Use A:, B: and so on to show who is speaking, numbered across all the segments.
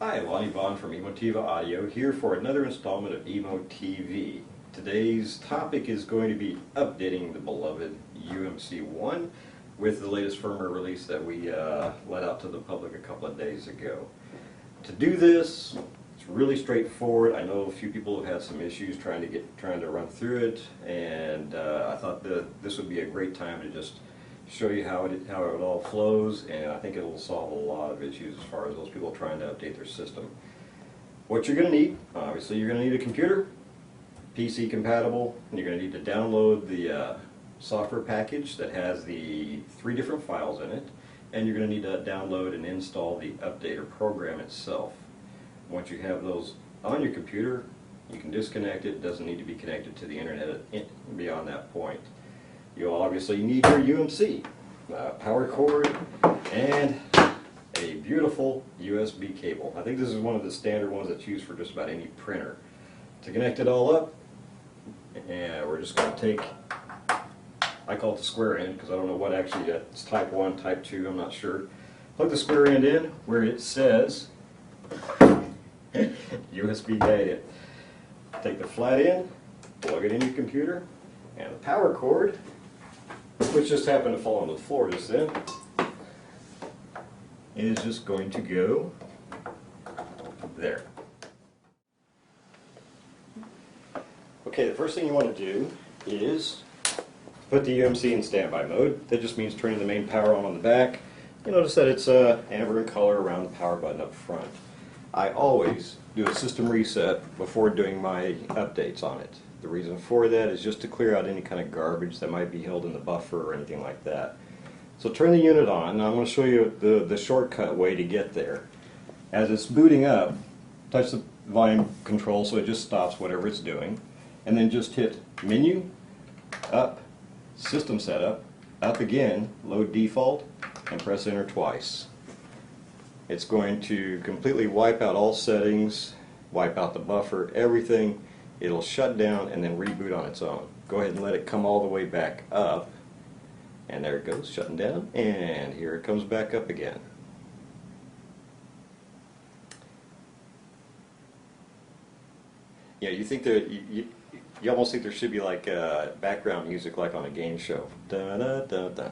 A: Hi, Lonnie Vaughn from Emotiva Audio here for another installment of Emo TV. Today's topic is going to be updating the beloved UMC-1 with the latest firmware release that we let out to the public a couple of days ago. To do this, it's really straightforward. I know a few people have had some issues trying to run through it, and I thought that this would be a great time to just show you how it all flows, and I think it will solve a lot of issues as far as those people trying to update their system. What you're going to need, obviously you're going to need a computer, PC compatible, and you're going to need to download the software package that has the 3 different files in it, and you're going to need to download and install the updater program itself. Once you have those on your computer, you can disconnect it. It doesn't need to be connected to the internet beyond that point. You'll obviously need your UMC, power cord, and a beautiful USB cable. I think this is one of the standard ones that's used for just about any printer. To connect it all up, and we're just going to take, I call it the square end because I don't know what actually it's type 1, type 2, I'm not sure. Plug the square end in where it says USB guided. Take the flat end, plug it in your computer, and the power cord, which just happened to fall on the floor just then, is just going to go there. Okay, the first thing you want to do is put the UMC in standby mode. That just means turning the main power on the back. You notice that it's amber in color around the power button up front. I always do a system reset before doing my updates on it. The reason for that is just to clear out any kind of garbage that might be held in the buffer or anything like that. So turn the unit on. Now I'm going to show you the shortcut way to get there. As it's booting up, touch the volume control so it just stops whatever it's doing, and then just hit Menu, Up, System Setup, Up again, Load Default, and press Enter twice. It's going to completely wipe out all settings, wipe out the buffer, everything. It'll shut down and then reboot on its own. Go ahead and let it come all the way back up. And there it goes, shutting down. And here it comes back up again. Yeah, you think that you almost think there should be like background music like on a game show. Da, da, da, da.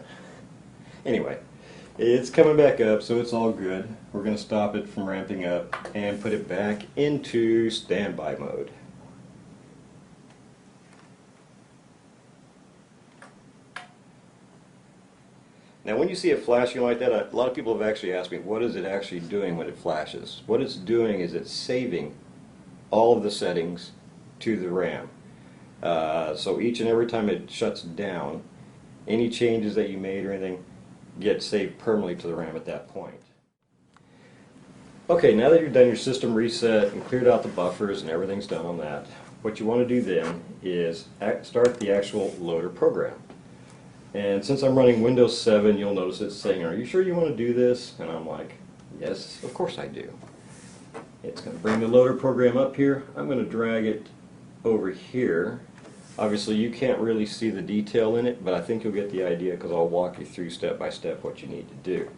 A: Anyway, it's coming back up, so it's all good. We're going to stop it from ramping up and put it back into standby mode. Now when you see it flashing like that, a lot of people have actually asked me, what is it actually doing when it flashes? What it's doing is it's saving all of the settings to the RAM. So each and every time it shuts down, any changes that you made or anything get saved permanently to the RAM at that point. Okay, now that you've done your system reset and cleared out the buffers and everything's done on that, what you want to do then is start the actual loader program. And since I'm running Windows 7, you'll notice it's saying, are you sure you want to do this? And I'm like, yes, of course I do. It's going to bring the loader program up here. I'm going to drag it over here. Obviously you can't really see the detail in it, but I think you'll get the idea because I'll walk you through step by step what you need to do.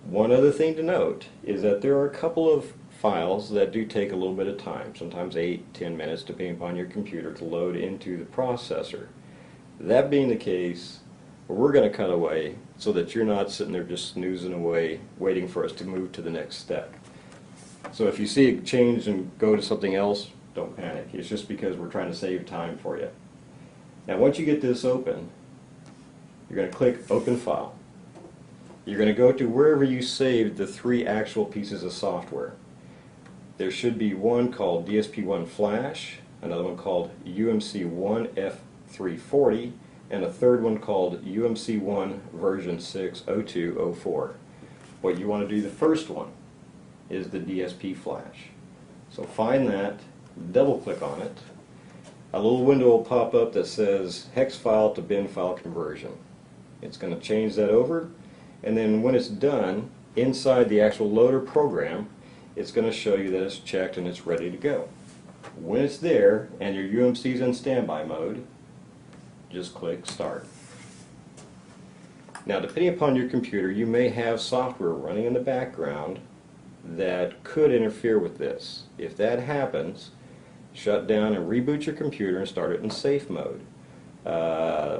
A: One other thing to note is that there are a couple of files that do take a little bit of time, sometimes 8-10 minutes depending upon your computer, to load into the processor. That being the case, we're going to cut away so that you're not sitting there just snoozing away waiting for us to move to the next step. So if you see it change and go to something else, don't panic. It's just because we're trying to save time for you. Now once you get this open, you're going to click Open File. You're going to go to wherever you saved the 3 actual pieces of software. There should be one called DSP-1 Flash, another one called UMC-1 F340, and a third one called UMC-1 version 6.02.04. What you want to do, the first one, is the DSP Flash. So find that, double click on it. A little window will pop up that says hex file to bin file conversion. It's going to change that over, and then when it's done, inside the actual loader program, it's going to show you that it's checked and it's ready to go. When it's there and your UMC is in standby mode, just click Start. Now, depending upon your computer, you may have software running in the background that could interfere with this. If that happens, shut down and reboot your computer and start it in safe mode,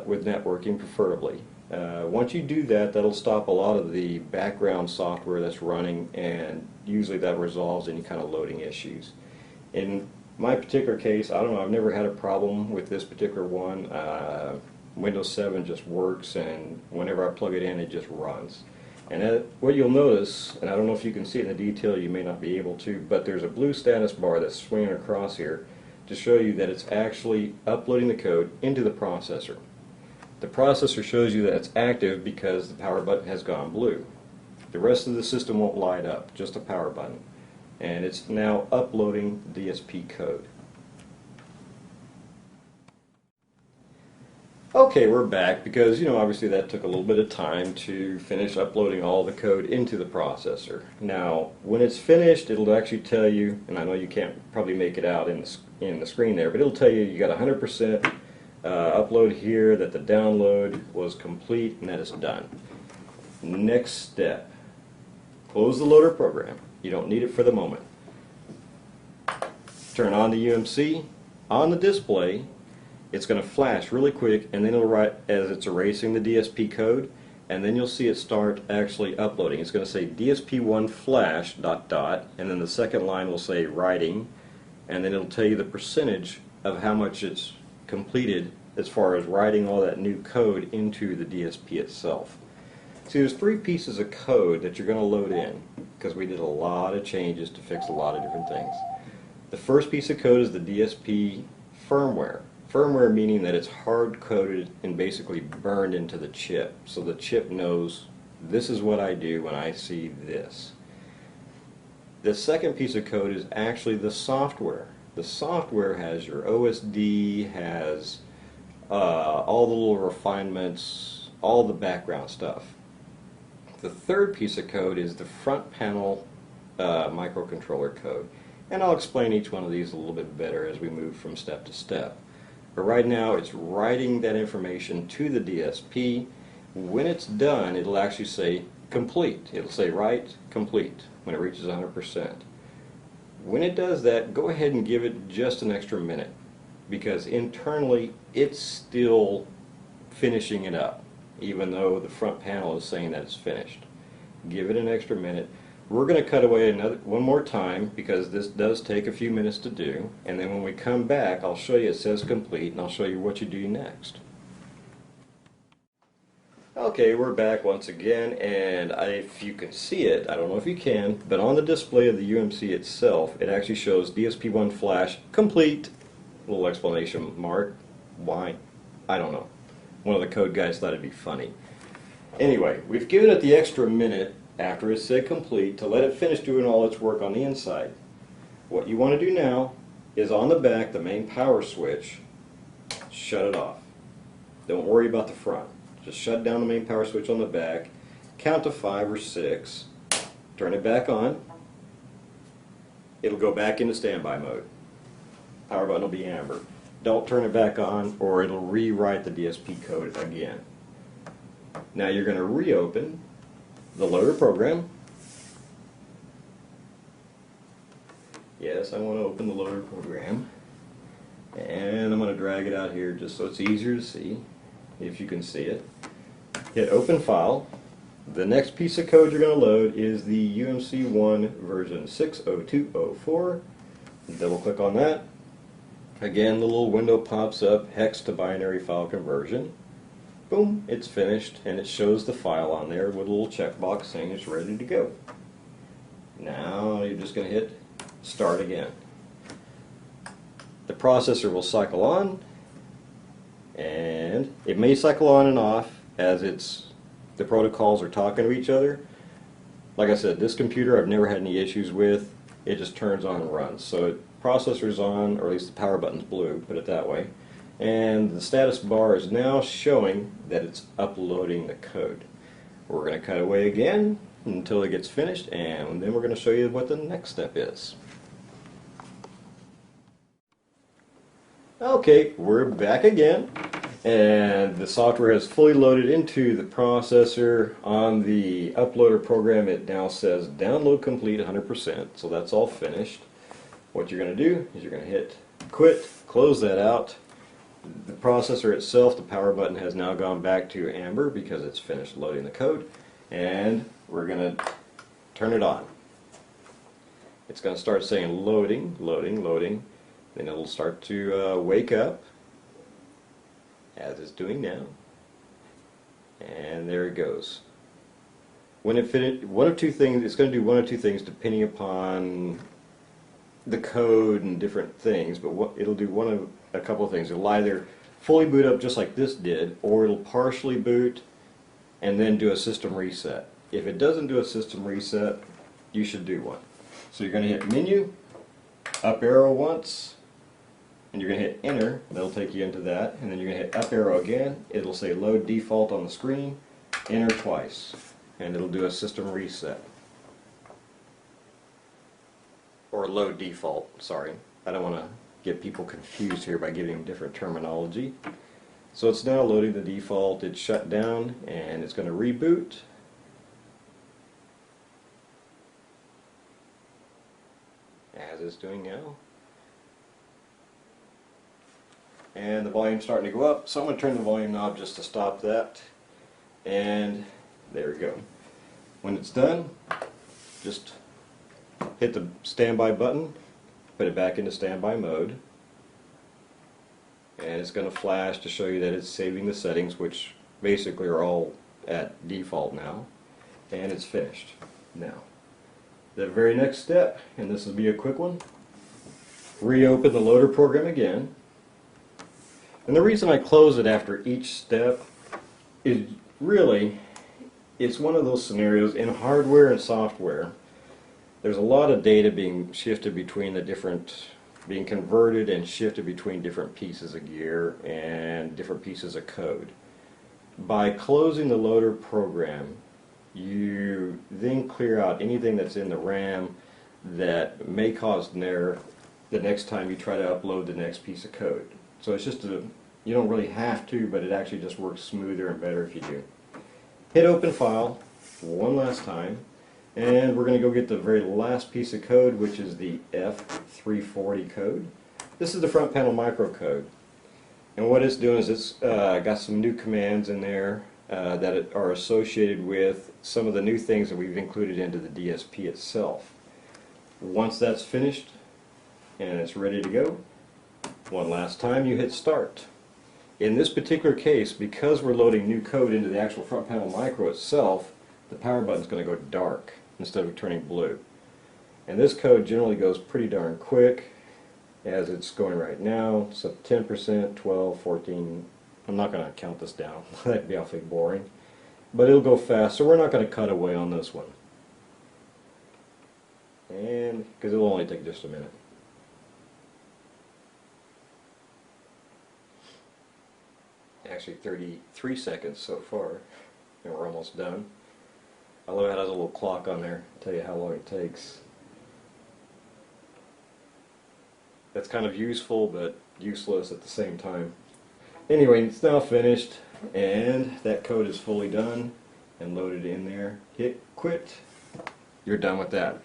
A: with networking preferably. Once you do that, that'll stop a lot of the background software that's running, and usually that resolves any kind of loading issues. In my particular case, I don't know, I've never had a problem with this particular one. Windows 7 just works, and whenever I plug it in, it just runs. And what you'll notice, and I don't know if you can see it in the detail, you may not be able to, but there's a blue status bar that's swinging across here to show you that it's actually uploading the code into the processor. The processor shows you that it's active because the power button has gone blue. The rest of the system won't light up, just the power button. And it's now uploading the DSP code. Okay, we're back because, you know, obviously that took a little bit of time to finish uploading all the code into the processor. Now, when it's finished, it'll actually tell you, and I know you can't probably make it out in the screen there, but it'll tell you got 100% upload here, that the download was complete, and that it's done. Next step, close the loader program. You don't need it for the moment. Turn on the UMC. On the display, it's going to flash really quick, and then it'll write as it's erasing the DSP code, and then you'll see it start actually uploading. It's going to say DSP1 flash ... and then the second line will say writing, and then it'll tell you the percentage of how much it's completed as far as writing all that new code into the DSP itself. See, there's 3 pieces of code that you're going to load in because we did a lot of changes to fix a lot of different things. The first piece of code is the DSP firmware. Firmware meaning that it's hard-coded and basically burned into the chip, so the chip knows this is what I do when I see this. The second piece of code is actually the software. The software has your OSD, has all the little refinements, all the background stuff. The third piece of code is the front panel microcontroller code, and I'll explain each one of these a little bit better as we move from step to step. But right now it's writing that information to the DSP. When it's done, it'll actually say complete. It'll say write complete when it reaches 100%. When it does that, go ahead and give it just an extra minute, because internally it's still finishing it up, even though the front panel is saying that it's finished. Give it an extra minute. We're going to cut away one more time because this does take a few minutes to do, and then when we come back I'll show you it says complete, and I'll show you what you do next. Okay, we're back once again, and if you can see it, I don't know if you can, but on the display of the UMC itself it actually shows DSP1 flash complete, little exclamation mark. Why? I don't know. One of the code guys thought it'd be funny. Anyway, we've given it the extra minute after it said complete to let it finish doing all its work on the inside. What you want to do now is on the back, the main power switch, shut it off. Don't worry about the front. Just shut down the main power switch on the back, count to 5 or 6, turn it back on. It'll go back into standby mode. Power button will be amber. Don't turn it back on or it'll rewrite the DSP code again. Now you're going to reopen the loader program. Yes, I want to open the loader program, and I'm going to drag it out here just so it's easier to see, if you can see it. Hit open file. The next piece of code you're going to load is the UMC-1 version 60204. Double click on that. Again, the little window pops up, hex to binary file conversion. Boom, it's finished, and it shows the file on there with a little checkbox saying it's ready to go. Now you're just going to hit start again. The processor will cycle on, and it may cycle on and off as the protocols are talking to each other. Like I said, this computer I've never had any issues with. It just turns on and runs. So processor's on, or at least the power button's blue, put it that way. And the status bar is now showing that it's uploading the code. We're going to cut away again until it gets finished, and then we're going to show you what the next step is. Okay, we're back again, And the software has fully loaded into the processor. On the uploader program, it now says download complete 100%, so that's all finished. What you're going to do is you're going to hit quit, close that out. The processor itself, the power button, has now gone back to amber because it's finished loading the code, and we're going to turn it on. It's going to start saying loading, loading, loading, then it'll start to wake up, as it's doing now, and there it goes. When it finishes, one of two things, it's going to do one of two things depending upon the code and different things, but it'll do a couple of things. It'll either fully boot up just like this did, or it'll partially boot and then do a system reset. If it doesn't do a system reset, you should do one. So you're going to hit menu, up arrow once, and you're going to hit enter. That'll take you into that, and then you're going to hit up arrow again. It'll say load default on the screen, enter twice, and it'll do a system reset. Or load default, sorry. I don't want to get people confused here by giving different terminology. So it's now loading the default. It's shut down, and it's going to reboot. As it's doing now. And the volume's starting to go up, so I'm going to turn the volume knob just to stop that. And there we go. When it's done, just hit the standby button, put it back into standby mode, and it's going to flash to show you that it's saving the settings, which basically are all at default now, and it's finished. Now, the very next step, and this will be a quick one, reopen the loader program again. And the reason I close it after each step is really, it's one of those scenarios in hardware and software. There's a lot of data being shifted between the different, being converted and shifted between different pieces of gear and different pieces of code. By closing the loader program, you then clear out anything that's in the RAM that may cause an error the next time you try to upload the next piece of code. So it's just you don't really have to, but it actually just works smoother and better if you do. Hit open file one last time, and we're going to go get the very last piece of code, which is the F340 code. This is the front panel microcode. And what it's doing is it's got some new commands in there that are associated with some of the new things that we've included into the DSP itself. Once that's finished and it's ready to go, one last time you hit start. In this particular case, because we're loading new code into the actual front panel micro itself, the power button is going to go dark instead of turning blue. And this code generally goes pretty darn quick, as it's going right now. So 10%, 12, 14, I'm not going to count this down, that'd be awfully boring. But it'll go fast, so we're not going to cut away on this one. And, because it'll only take just a minute. Actually 33 seconds so far, and we're almost done. I love how it has a little clock on there to tell you how long it takes. That's kind of useful but useless at the same time. Anyway, it's now finished, and that code is fully done and loaded in there. Hit quit. You're done with that.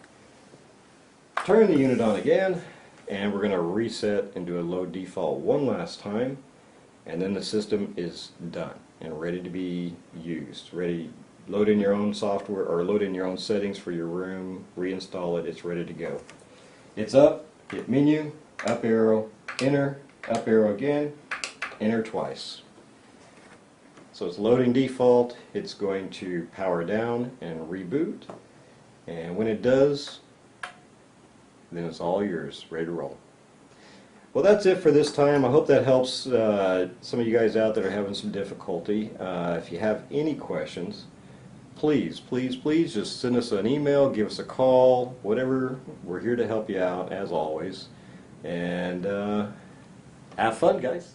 A: Turn the unit on again, and we're going to reset and do a load default one last time. And then the system is done and ready to be used. Ready, load in your own software or load in your own settings for your room, reinstall it, it's ready to go. It's up, hit menu, up arrow, enter, up arrow again, enter twice. So it's loading default, it's going to power down and reboot. And when it does, then it's all yours, ready to roll. Well, that's it for this time. I hope that helps some of you guys out that are having some difficulty. If you have any questions, please, please, please just send us an email, give us a call, whatever. We're here to help you out, as always. And have fun, guys.